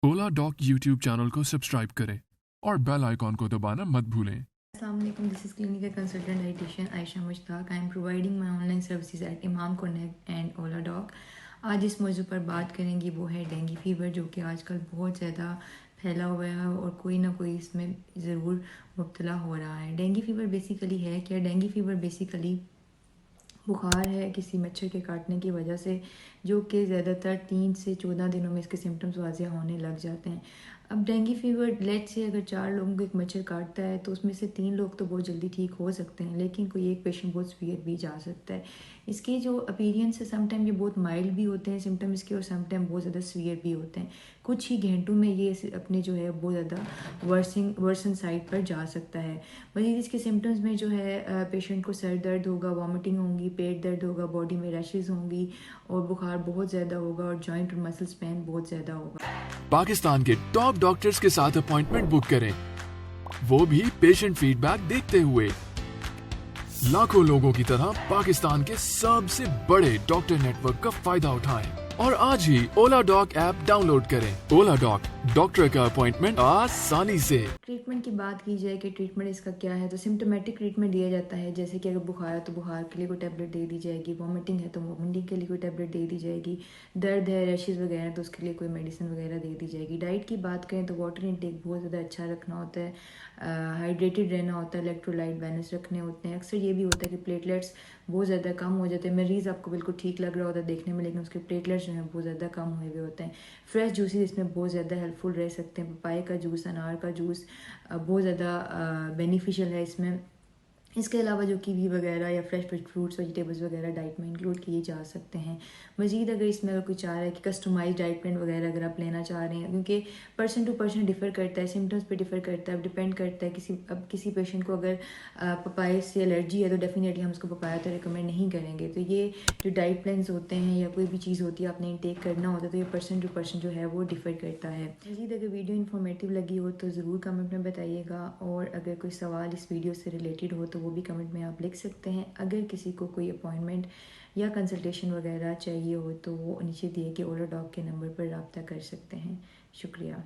ओला dock YouTube channel को subscribe करें और बेल आइकॉन को दबाना मत भूलें। Assalamu alaikum. This is clinical consultant dietitian Aisha Mushtaq. I am providing my online services at Imam Connect and Ola Doc. आज इस मौजू पर बात करेंगे वो है डेंगू फीवर, जो कि आजकल बहुत ज़्यादा फैला हुआ है और कोई ना कोई इसमें ज़रूर मुब्तला हो रहा है। डेंगू फीवर बेसिकली है क्या? डेंगू फीवर बेसिकली बुखार है किसी मच्छर के काटने की वजह से, जो कि ज़्यादातर 3 से 14 दिनों में इसके सिम्टम्स वाज़ेह होने लग जाते हैं। अब डेंगू फीवर लेट से अगर 4 लोगों को एक मच्छर काटता है तो उसमें से 3 लोग तो बहुत जल्दी ठीक हो सकते हैं, लेकिन कोई एक पेशेंट बहुत सीवियर भी जा सकता है। इसके जो अपीरियंस है समटाइम ये बहुत माइल्ड भी होते हैं सिम्टम इसके, और समटाइम बहुत ज़्यादा सीवियर भी होते हैं। कुछ ही घंटों में ये अपने जो है बहुत ज़्यादा वर्सन साइड पर जा सकता है। मज़ीद इसके सिम्टम्स में जो है पेशेंट को सर दर्द होगा, वॉमिटिंग होंगी, पेट दर्द होगा, बॉडी में रैशेज़ होंगी और बुखार बहुत ज़्यादा होगा और जॉइंट और मसल्स पेन बहुत ज़्यादा होगा। पाकिस्तान के टॉप डॉक्टर्स के साथ अपॉइंटमेंट बुक करें, वो भी पेशेंट फीडबैक देखते हुए। लाखों लोगों की तरह पाकिस्तान के सबसे बड़े डॉक्टर नेटवर्क का फायदा उठाएं और आज ही ओला डॉक ऐप डाउनलोड करें। ओला डॉक, डॉक्टर का अपॉइंटमेंट आसानी से। ट्रीटमेंट की बात की जाए कि ट्रीटमेंट इसका क्या है, तो सिम्टोमेटिक ट्रीटमेंट दिया जाता है। जैसे कि अगर बुखार है तो बुखार के लिए कोई टैबलेट दे दी जाएगी, वॉमिटिंग है तो वॉमिटिंग के लिए कोई टैबलेट दे दी जाएगी, दर्द है, रैशेज़ वगैरह तो उसके लिए कोई मेडिसिन वगैरह दे दी जाएगी। डाइट की बात करें तो वाटर इंटेक बहुत ज़्यादा अच्छा रखना होता है, हाइड्रेटेड रहना होता है, इलेक्ट्रोलाइट बैलेंस रखने होते हैं। अक्सर ये भी होता है कि प्लेटलेट्स बहुत ज़्यादा कम हो जाते हैं। मरीज़ आपको बिल्कुल ठीक लग रहा होता है देखने में, लेकिन उसके प्लेटलेट्स जो हैं बहुत ज़्यादा कम हुए हुए होते हैं। फ्रेश जूसेस इसमें बहुत ज़्यादा हेल्पफुल रह सकते हैं। पपाए का जूस, अनार का जूस बहुत ज़्यादा बेनिफिशियल है इसमें। इसके अलावा जो कीवी वगैरह या फ्रेश फ्रूट्स वेजिटेबल्स वगैरह डाइट में इंक्लूड किए जा सकते हैं। मज़ीद अगर इसमें अगर कोई चाह रहा है कि कस्टमाइज डाइट प्लान वगैरह अगर आप लेना चाह रहे हैं, क्योंकि पर्सन टू पर्सन डिफ़र करता है, सिम्टम्स पे डिफ़र करता है, डिपेंड करता है। किसी पेशेंट को अगर पपाए से एलर्जी है तो डेफिनेटली हम उसको पपाया तो रिकमेंड नहीं करेंगे। तो ये जो डाइट प्लान्स होते हैं या कोई भी चीज़ होती है आपने इंटेक करना होता है, तो ये पर्सन टू पर्सन जो है वो डिफ़र करता है। मज़ीद अगर वीडियो इन्फॉर्मेटिव लगी हो तो ज़रूर कमेंट में बताइएगा, और अगर कोई सवाल इस वीडियो से रिलेटेड हो तो वो भी कमेंट में आप लिख सकते हैं। अगर किसी को कोई अपॉइंटमेंट या कंसल्टेशन वगैरह चाहिए हो तो वो नीचे दिए गए ओला डॉक के नंबर पर रब्ता कर सकते हैं। शुक्रिया।